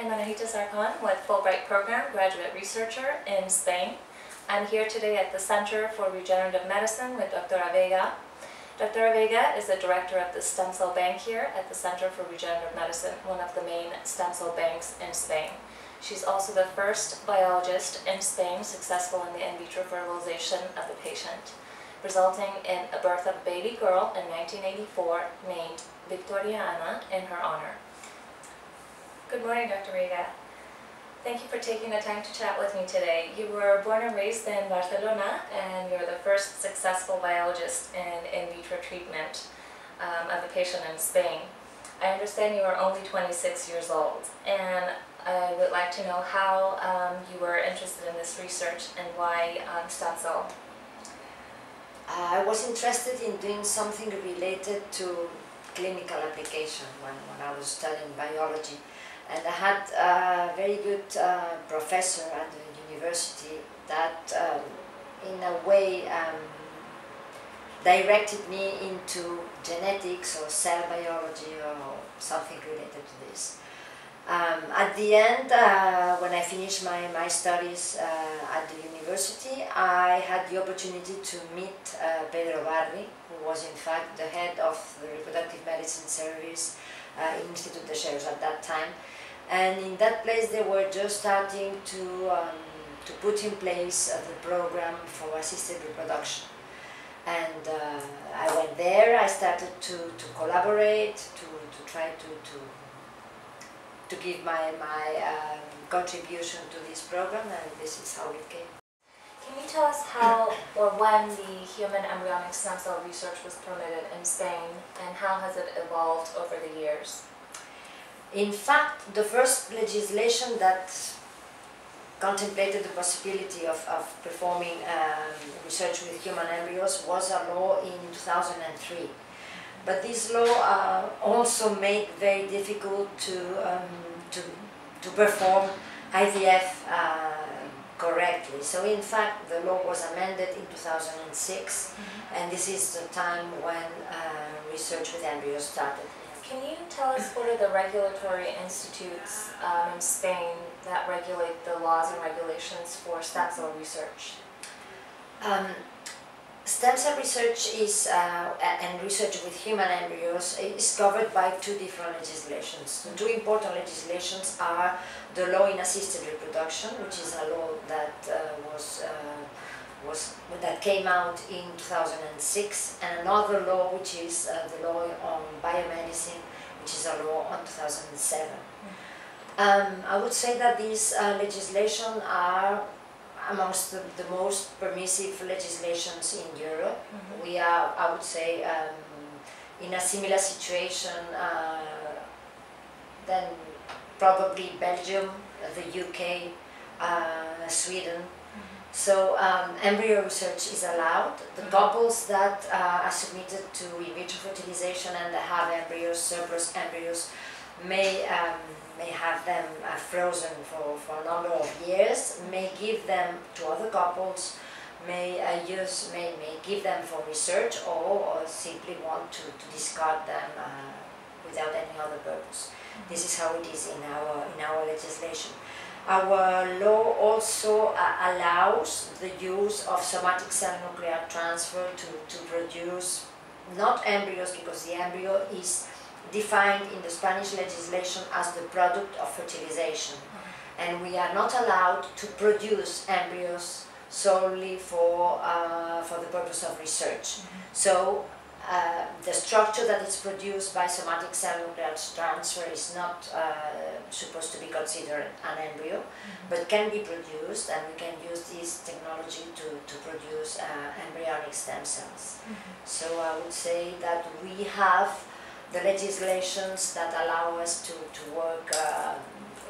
I'm Annahita Sarcon with Fulbright Program, graduate researcher in Spain. I'm here today at the Center for Regenerative Medicine with Dr. Veiga. Dr. Veiga is the director of the Stem Cell Bank here at the Center for Regenerative Medicine, one of the main stem cell banks in Spain. She's also the first biologist in Spain successful in the in vitro fertilization of the patient, resulting in a birth of a baby girl in 1984 named Victoria Ana in her honor. Good morning, Dr. Veiga. Thank you for taking the time to chat with me today. You were born and raised in Barcelona, and you're the first successful biologist in vitro treatment of a patient in Spain. I understand you are only 26 years old, and I would like to know how you were interested in this research and why stem cell. I was interested in doing something related to clinical application when I was studying biology. And I had a very good professor at the university that in a way directed me into genetics or cell biology or something related to this. At the end, when I finished my studies at the university, I had the opportunity to meet Pedro Barri, who was in fact the head of the reproductive medicine service in Institut de Xeus at that time. And in that place they were just starting to put in place the program for assisted reproduction. And I went there, I started to collaborate, to try to give my contribution to this program, and this is how it came. Can you tell us how or when the human embryonic stem cell research was permitted in Spain, and how has it evolved over the years? In fact, the first legislation that contemplated the possibility of performing research with human embryos was a law in 2003. But this law also made it very difficult to perform IVF correctly. So in fact, the law was amended in 2006, and this is the time when research with embryos started. Can you tell us what are the regulatory institutes in Spain that regulate the laws and regulations for stem cell research? Stem cell research is, and research with human embryos is covered by two different legislations. The two important legislations are the law in assisted reproduction, which is a law that that came out in 2006, and another law which is the law on biomedicine, which is a law on 2007. I would say that these legislation are amongst the most permissive legislations in Europe. We are, I would say, in a similar situation than probably Belgium, the UK, Sweden. So embryo research is allowed. The couples that are submitted to in vitro fertilization and have embryos, surplus embryos, may have them frozen for a number of years, may give them to other couples, may give them for research, or simply want to discard them without any other purpose. This is how it is in our legislation. Our law also allows the use of somatic cell nuclear transfer to produce not embryos, because the embryo is defined in the Spanish legislation as the product of fertilization, and we are not allowed to produce embryos solely for the purpose of research. So the structure that is produced by somatic cell nuclear transfer is not supposed to be considered an embryo, but can be produced, and we can use this technology to produce embryonic stem cells. So I would say that we have the legislations that allow us to work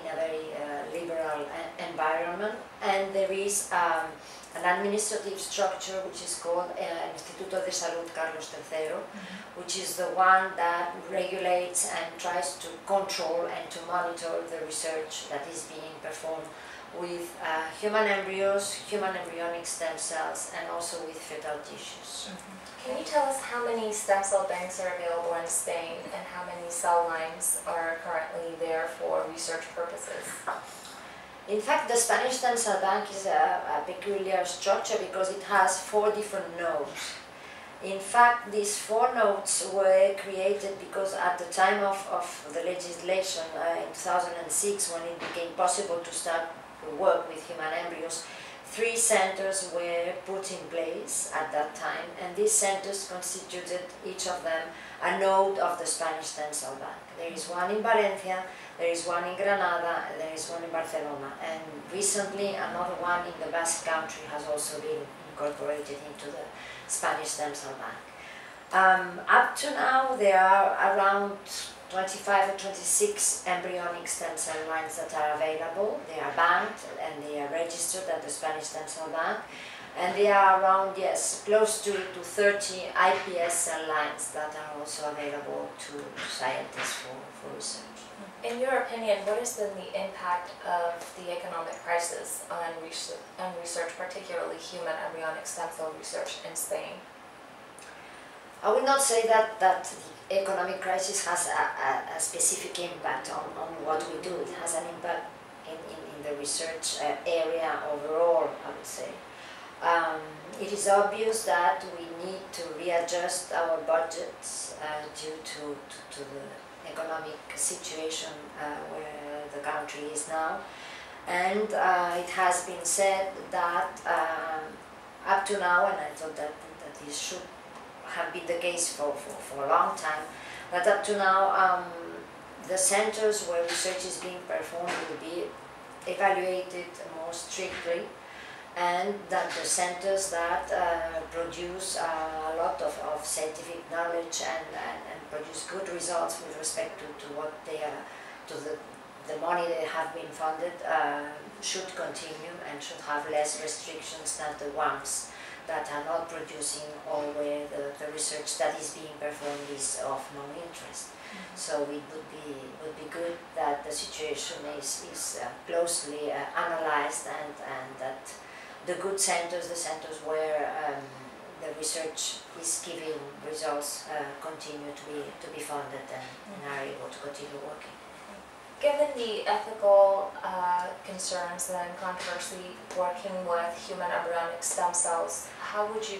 in a very liberal environment, and there is an administrative structure which is called Instituto de Salud Carlos III, which is the one that regulates and tries to control and to monitor the research that is being performed with human embryos, human embryonic stem cells, and also with fetal tissues. Can you tell us how many stem cell banks are available in Spain and how many cell lines are currently there for research purposes? In fact, the Spanish stem cell bank is a peculiar structure because it has 4 different nodes. In fact, these 4 nodes were created because at the time of the legislation in 2006, when it became possible to start work with human embryos, 3 centers were put in place at that time, and these centers constituted, each of them, a node of the Spanish stem cell bank. There is one in Valencia, there is one in Granada, and there is one in Barcelona, and recently another one in the Basque Country has also been incorporated into the Spanish stem cell bank. Up to now, there are around 25 or 26 embryonic stem cell lines that are available. They are banked and they are registered at the Spanish stem cell bank. And there are around, yes, close to 30 iPS cell lines that are also available to scientists for research. In your opinion, what has been the impact of the economic crisis on research, particularly human embryonic stem cell research in Spain? I would not say that the economic crisis has a specific impact on what we do. It has an impact in the research area overall, I would say. It is obvious that we need to readjust our budgets due to the economic situation where the country is now. And it has been said that up to now, and I thought that this should have been the case for a long time, but up to now the centers where research is being performed will be evaluated more strictly, and that the centers that produce a lot of scientific knowledge and produce good results with respect to what they are, to the money they have been funded, should continue and should have less restrictions than the ones that are not producing or where the research that is being performed is of no interest. So it would be good that the situation is closely analyzed and that the good centers, the centers where the research is giving results, continue to be funded and are able to continue working. Given the ethical concerns and controversy working with human embryonic stem cells, how would you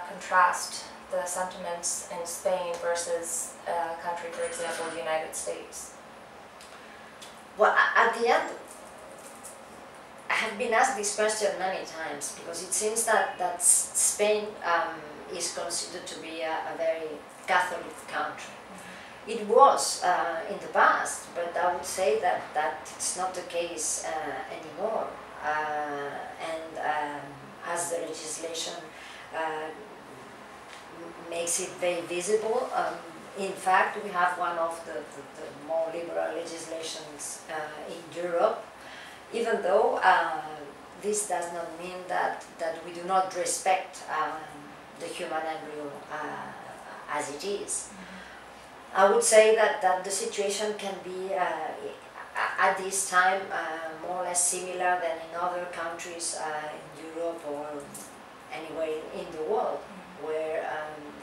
contrast the sentiments in Spain versus a country, for example, the United States? Well, at the end, I have been asked this question many times because it seems that Spain is considered to be a very Catholic country. It was in the past, but I would say that it's not the case anymore. As the legislation makes it very visible, in fact, we have one of the more liberal legislations in Europe, even though this does not mean that we do not respect the human embryo as it is. I would say that the situation can be at this time more or less similar than in other countries in Europe or anywhere in the world, where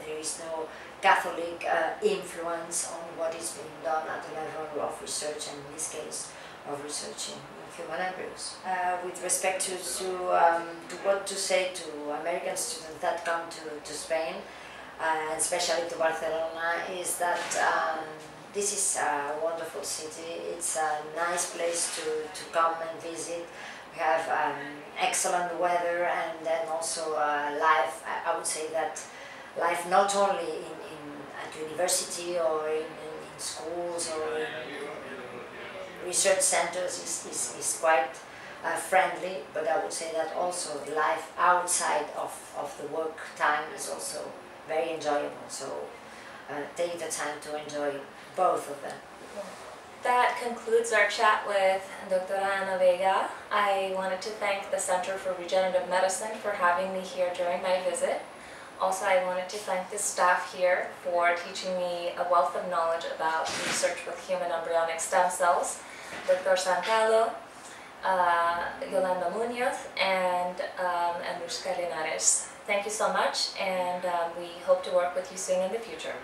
there is no Catholic influence on what is being done at the level of research, and in this case of research in human embryos. With respect to what to say to American students that come to Spain, and especially to Barcelona, is that this is a wonderful city. It's a nice place to come and visit. We have excellent weather, and then also life. I would say that life not only at university or in schools or in research centers is quite friendly, but I would say that also life outside of the work time is also very enjoyable, so take the time to enjoy both of them. That concludes our chat with Dr. Ana Veiga. I wanted to thank the Center for Regenerative Medicine for having me here during my visit. Also, I wanted to thank the staff here for teaching me a wealth of knowledge about research with human embryonic stem cells, Dr. Santello, Yolanda Munoz, and Anushka Linares. Thank you so much, and we hope to work with you soon in the future.